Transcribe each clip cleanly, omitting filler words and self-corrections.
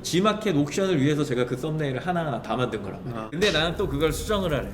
G마켓 옥션을 위해서 제가 그 썸네일을 하나하나 다 만든 거라고. 근데 나는 또 그걸 수정을 하래.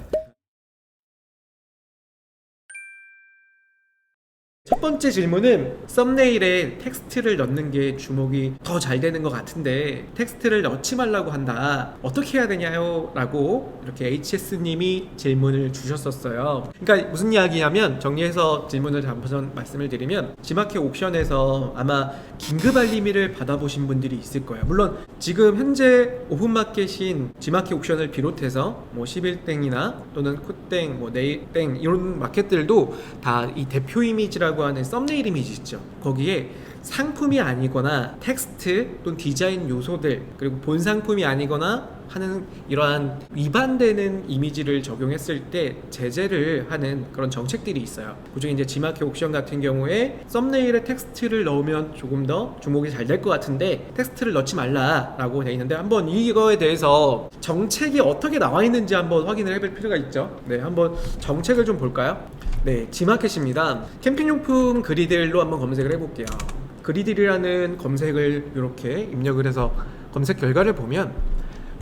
첫 번째 질문은 썸네일에 텍스트를 넣는 게 주목이 더 잘 되는 것 같은데 텍스트를 넣지 말라고 한다. 어떻게 해야 되냐요? 라고 이렇게 HS님이 질문을 주셨었어요. 그러니까 무슨 이야기냐면 정리해서 질문을 한번 말씀을 드리면 G마켓 옥션에서 아마 긴급 알림을 받아보신 분들이 있을 거예요. 물론 지금 현재 오픈마켓인 G마켓 옥션을 비롯해서 뭐 11땡이나 또는 쿠땡, 뭐 네일땡 이런 마켓들도 다 이 대표 이미지라고 하는 썸네일 이미지 있죠. 거기에 상품이 아니거나 텍스트 또는 디자인 요소들 그리고 본 상품이 아니거나 하는 이러한 위반되는 이미지를 적용했을 때 제재를 하는 그런 정책들이 있어요. 그중에 이제 G마켓 옥션 같은 경우에 썸네일에 텍스트를 넣으면 조금 더 주목이 잘 될 것 같은데 텍스트를 넣지 말라라고 되어 있는데 한번 이거에 대해서 정책이 어떻게 나와 있는지 한번 확인을 해볼 필요가 있죠. 네, 한번 정책을 좀 볼까요? 네, G마켓입니다. 캠핑용품 그리들로 한번 검색을 해볼게요. 그리들이라는 검색을 이렇게 입력을 해서 검색 결과를 보면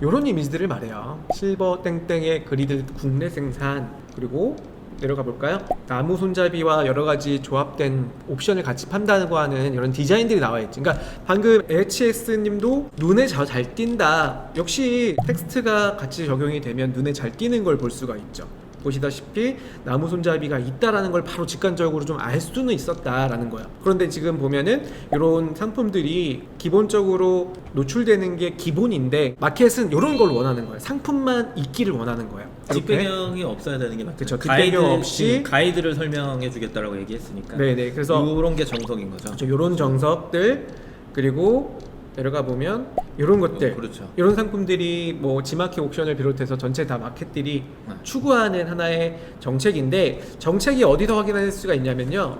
이런 이미지들을 말해요. 실버 땡땡의 그리들 국내 생산, 그리고 내려가 볼까요? 나무 손잡이와 여러 가지 조합된 옵션을 같이 판다고 하는 이런 디자인들이 나와 있지. 그러니까 방금 HS님도 눈에 잘 띈다. 역시 텍스트가 같이 적용이 되면 눈에 잘 띄는 걸 볼 수가 있죠. 보시다시피 나무 손잡이가 있다라는 걸 바로 직관적으로 좀 알 수는 있었다라는 거예요. 그런데 지금 보면은 이런 상품들이 기본적으로 노출되는 게 기본인데 마켓은 이런 걸 원하는 거예요. 상품만 있기를 원하는 거예요. 뒷배경이 없어야 되는 게 맞죠. 그쵸, 뒷배경 없이 가이드를 설명해 주겠다라고 얘기했으니까. 네네. 그래서 이런 게 정석인 거죠. 그렇죠. 이런 정석들 그리고 내려가 보면 이런 것들, 그렇죠. 이런 상품들이 뭐 G마켓 옥션을 비롯해서 전체 다 마켓들이 추구하는 하나의 정책인데 정책이 어디서 확인할 수가 있냐면요.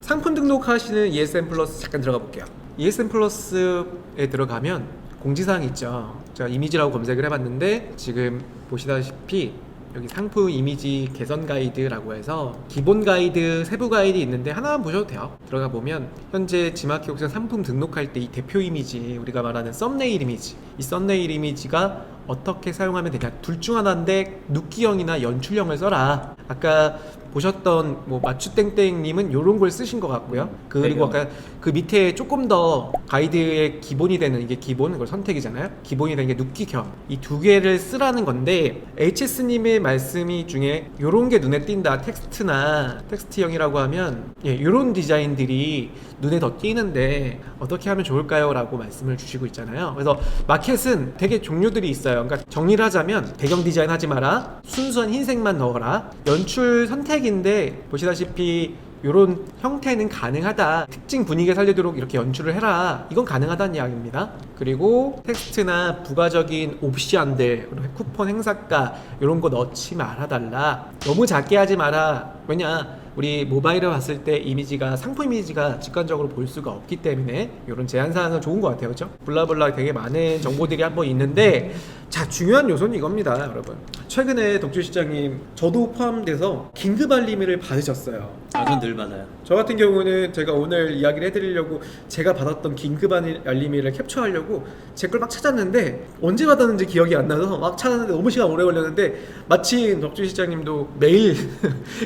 상품 등록하시는 ESN 플러스 잠깐 들어가 볼게요. ESN 플러스에 들어가면 공지사항이 있죠. 제가 이미지라고 검색을 해봤는데 지금 보시다시피 여기 상품 이미지 개선 가이드라고 해서 기본 가이드, 세부 가이드 있는데 하나만 보셔도 돼요. 들어가 보면 현재 G마켓 옥션 상품 등록할 때 이 대표 이미지, 우리가 말하는 썸네일 이미지, 이 썸네일 이미지가 어떻게 사용하면 되냐, 둘 중 하나인데 눕기형이나 연출형을 써라. 아까 보셨던 뭐 마추땡땡님은 요런 걸 쓰신 것 같고요. 그리고 아까 그 밑에 조금 더 가이드의 기본이 되는, 이게 기본, 그걸 선택이잖아요. 기본이 되는 게 눕기형, 이 두 개를 쓰라는 건데 HS님의 말씀이 중에 요런 게 눈에 띈다, 텍스트나 텍스트형이라고 하면 예, 요런 디자인들이 눈에 더 띄는데 어떻게 하면 좋을까요? 라고 말씀을 주시고 있잖아요. 그래서 마켓은 되게 종류들이 있어요. 그러니까 정리를 하자면 배경 디자인 하지 마라, 순수한 흰색만 넣어라, 연출 선택인데 보시다시피 이런 형태는 가능하다, 특징 분위기에 살리도록 이렇게 연출을 해라, 이건 가능하다는 이야기입니다. 그리고 텍스트나 부가적인 옵션들, 쿠폰 행사가 이런 거 넣지 말아달라, 너무 작게 하지 마라. 왜냐, 우리 모바일을 봤을 때 이미지가, 상품 이미지가 직관적으로 볼 수가 없기 때문에 이런 제한사항은 좋은 것 같아요. 그렇죠? 블라블라 되게 많은 정보들이 한번 있는데, 자, 중요한 요소는 이겁니다, 여러분. 최근에 덕주시장님, 저도 포함돼서 긴급 알림을 받으셨어요. 전 늘 받아요. 저 같은 경우는 제가 오늘 이야기를 해드리려고 제가 받았던 긴급 알림을 캡처하려고 제 걸 막 찾았는데 언제 받았는지 기억이 안 나서 막 찾았는데 너무 시간 오래 걸렸는데, 마침 덕주시장님도 매일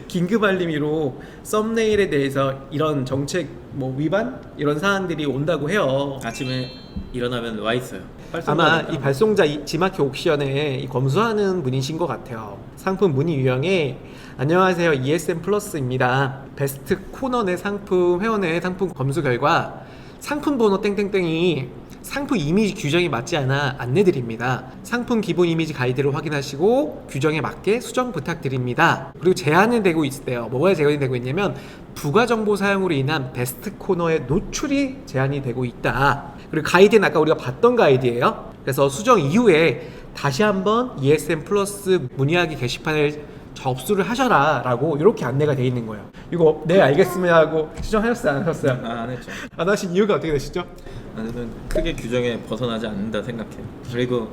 긴급 알림으로 썸네일에 대해서 이런 정책 뭐 위반 이런 사항들이 온다고 해요. 아침에 일어나면 와 있어요. 아마 이 발송자 G마켓 옥션에 이 검수하는 분이신 것 같아요. 상품 문의 유형에 안녕하세요, ESN 플러스입니다. 베스트 코너 내 상품 회원의 상품 검수 결과 상품 번호 땡땡땡이 상품 이미지 규정에 맞지 않아 안내드립니다. 상품 기본 이미지 가이드를 확인하시고 규정에 맞게 수정 부탁드립니다. 그리고 제한이 되고 있대요. 뭐가 제한이 되고 있냐면 부가 정보 사용으로 인한 베스트 코너의 노출이 제한이 되고 있다. 그리고 가이드는 아까 우리가 봤던 가이드예요. 그래서 수정 이후에 다시 한번 ESN 플러스 문의하기 게시판을 접수를 하셔라 라고 이렇게 안내가 돼 있는 거예요. 이거 네 알겠습니다 하고 수정하셨어요, 안 하셨어요? 안 했죠. 안 하신 이유가 어떻게 되시죠? 저는 크게 규정에 벗어나지 않는다 생각해요. 그리고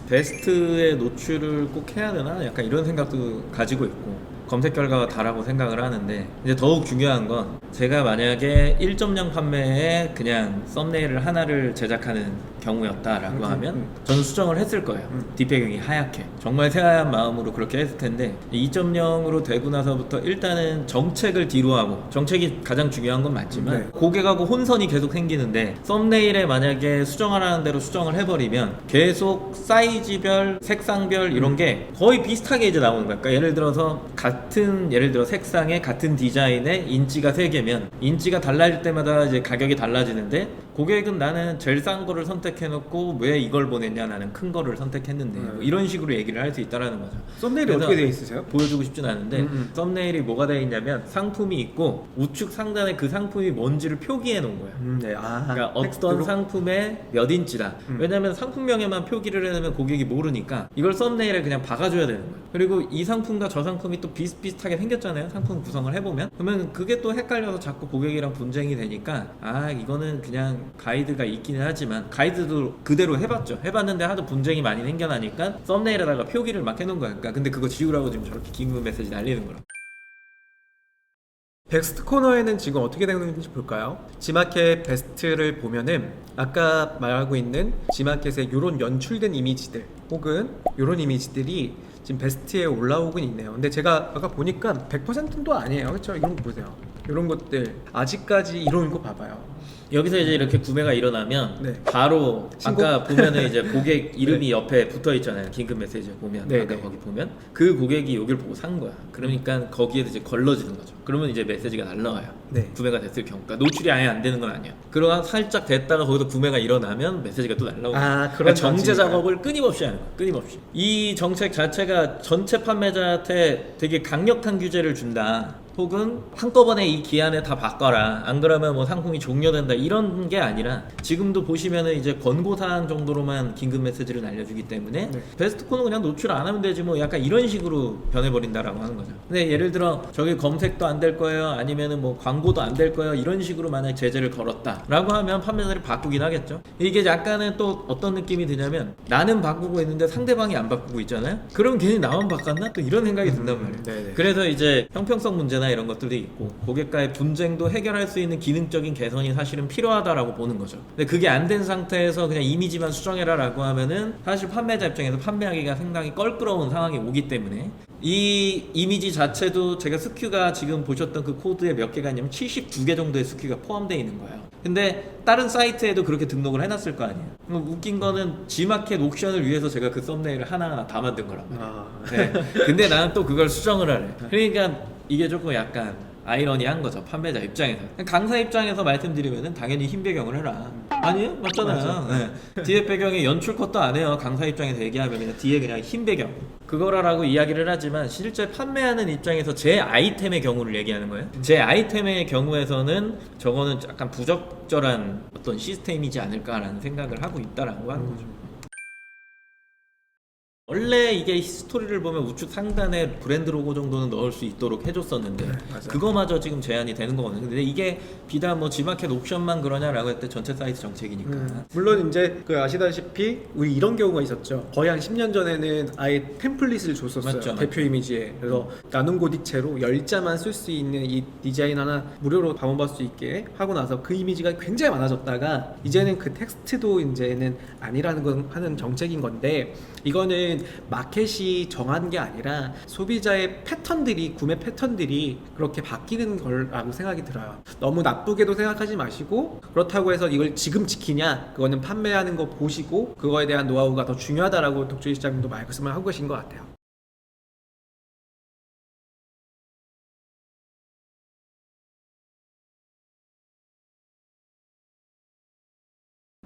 베스트의 노출을 꼭 해야 되나? 약간 이런 생각도 가지고 있고, 검색 결과가 다라고 생각을 하는데 이제 더욱 중요한 건 제가 만약에 1.0 판매에 그냥 썸네일을 하나를 제작하는 경우였다라고 하면 저는 수정을 했을 거예요. 뒷배경이 하얗게 정말 새하얀 마음으로 그렇게 했을 텐데 2.0으로 되고 나서부터 일단은 정책을 뒤로 하고 정책이 가장 중요한 건 맞지만 네. 고객하고 혼선이 계속 생기는데 썸네일에 만약에 수정하라는 대로 수정을 해버리면 계속 사이즈별 색상별 이런 게 거의 비슷하게 이제 나오는 거야. 그러니까 예를 들어서 예를 들어 색상에 같은 디자인에 인치가 3개면 인치가 달라질 때마다 이제 가격이 달라지는데 고객은 나는 제일 싼 거를 선택해놓고 왜 이걸 보냈냐, 나는 큰 거를 선택했는데 뭐 이런 식으로 얘기를 할 수 있다라는 거죠. 썸네일이 그래서 어떻게 되어 있으세요? 보여주고 싶진 않은데 썸네일이 뭐가 되어 있냐면 상품이 있고 우측 상단에 그 상품이 뭔지를 표기해 놓은 거야. 네. 그러니까 어떤 텍스트로? 상품의 몇 인치다. 왜냐면 상품명에만 표기를 해놓으면 고객이 모르니까 이걸 썸네일에 그냥 박아줘야 되는 거예요. 그리고 이 상품과 저 상품이 또 비슷비슷하게 생겼잖아요. 상품 구성을 해보면. 그러면 그게 또 헷갈려서 자꾸 고객이랑 분쟁이 되니까 이거는 그냥 가이드가 있기는 하지만 가이드도 그대로 해봤는데 하도 분쟁이 많이 생겨나니까 썸네일에다가 표기를 막 해놓은 거야. 그러니까 근데 그거 지우라고 지금 저렇게 긴급 메시지 날리는 거라. 베스트 코너에는 지금 어떻게 되는지 볼까요? 지마켓 베스트를 보면은 아까 말하고 있는 지마켓의 이런 연출된 이미지들 혹은 이런 이미지들이 지금 베스트에 올라오긴 있네요. 근데 제가 아까 보니까 100%도 아니에요. 그렇죠? 이런 거 보세요. 이런 것들 아직까지 이런 거 봐봐요. 여기서 이제 이렇게 구매가 일어나면 네. 바로 신고? 아까 보면은 이제 고객 이름이 옆에 붙어 있잖아요. 긴급 메시지 보면 네, 아까 네. 거기 보면 그 고객이 여기를 보고 산 거야. 그러니까 거기에 이제 걸러지는 거죠. 그러면 이제 메시지가 날라와요. 네. 구매가 됐을 경우. 그러니까 노출이 아예 안 되는 건 아니야. 그러다 살짝 됐다가 거기서 구매가 일어나면 메시지가 또 날라오고. 그런 그러니까 정제 방식인가요? 작업을 끊임없이 하는 거야. 끊임없이. 이 정책 자체가 전체 판매자한테 되게 강력한 규제를 준다. 혹은 한꺼번에 이 기한에 다 바꿔라, 안 그러면 뭐 상품이 종료된다, 이런 게 아니라 지금도 보시면은 이제 권고사항 정도로만 긴급 메시지를 날려주기 때문에 네. 베스트 코는 그냥 노출 안 하면 되지 뭐, 약간 이런 식으로 변해버린다라고 하는 거죠. 근데 예를 들어 저기 검색도 안 될 거예요, 아니면은 뭐 광고도 안 될 거예요, 이런 식으로 만약 제재를 걸었다 라고 하면 판매자들이 바꾸긴 하겠죠. 이게 약간은 또 어떤 느낌이 드냐면 나는 바꾸고 있는데 상대방이 안 바꾸고 있잖아요. 그럼 괜히 나만 바꿨나? 또 이런 생각이 든단 말이에요. 네네. 그래서 이제 형평성 문제나 이런 것들도 있고 고객과의 분쟁도 해결할 수 있는 기능적인 개선이 사실은 필요하다라고 보는 거죠. 근데 그게 안 된 상태에서 그냥 이미지만 수정해라 라고 하면은 사실 판매자 입장에서 판매하기가 상당히 껄끄러운 상황이 오기 때문에 이 이미지 자체도 제가 스큐가 지금 보셨던 그 코드에 몇 개가 있냐면 72개 정도의 스큐가 포함되어 있는 거예요. 근데 다른 사이트에도 그렇게 등록을 해놨을 거 아니에요. 웃긴 거는 G마켓 옥션을 위해서 제가 그 썸네일을 하나하나 다 만든 거란 말이에요. 네. 근데 나는 또 그걸 수정을 하래. 그러니까 이게 조금 약간 아이러니한 거죠, 판매자 입장에서. 강사 입장에서 말씀드리면은 당연히 흰 배경을 해라. 아니에요? 맞잖아요. 네. 뒤에 배경에 연출 컷도 안 해요. 강사 입장에서 얘기하면 그냥 뒤에 그냥 흰 배경 그거라고 이야기를 하지만 실제 판매하는 입장에서 제 아이템의 경우를 얘기하는 거예요. 제 아이템의 경우에서는 저거는 약간 부적절한 어떤 시스템이지 않을까라는 생각을 하고 있다라고 하는 거죠. 원래 이게 스토리를 보면 우측 상단에 브랜드 로고 정도는 넣을 수 있도록 해줬었는데 그거마저 지금 제한이 되는 거거든요. 근데 이게 비단 뭐 G마켓 옥션만 그러냐라고 했을 때 전체 사이트 정책이니까. 물론 이제 그 아시다시피 우리 이런 경우가 있었죠. 거의 한 10년 전에는 아예 템플릿을 줬었어요. 맞죠, 대표 이미지에. 그래서 나눔 고딕체로 10자만 쓸 수 있는 이 디자인 하나 무료로 다운받을 수 있게 하고 나서 그 이미지가 굉장히 많아졌다가 이제는 그 텍스트도 이제는 아니라는 건 하는 정책인 건데, 이거는 마켓이 정한 게 아니라 소비자의 패턴들이, 구매 패턴들이 그렇게 바뀌는 거라고 생각이 들어요. 너무 나쁘게도 생각하지 마시고, 그렇다고 해서 이걸 지금 지키냐, 그거는 판매하는 거 보시고 그거에 대한 노하우가 더 중요하다라고 독주시장님도 말씀을 하고 계신 것 같아요.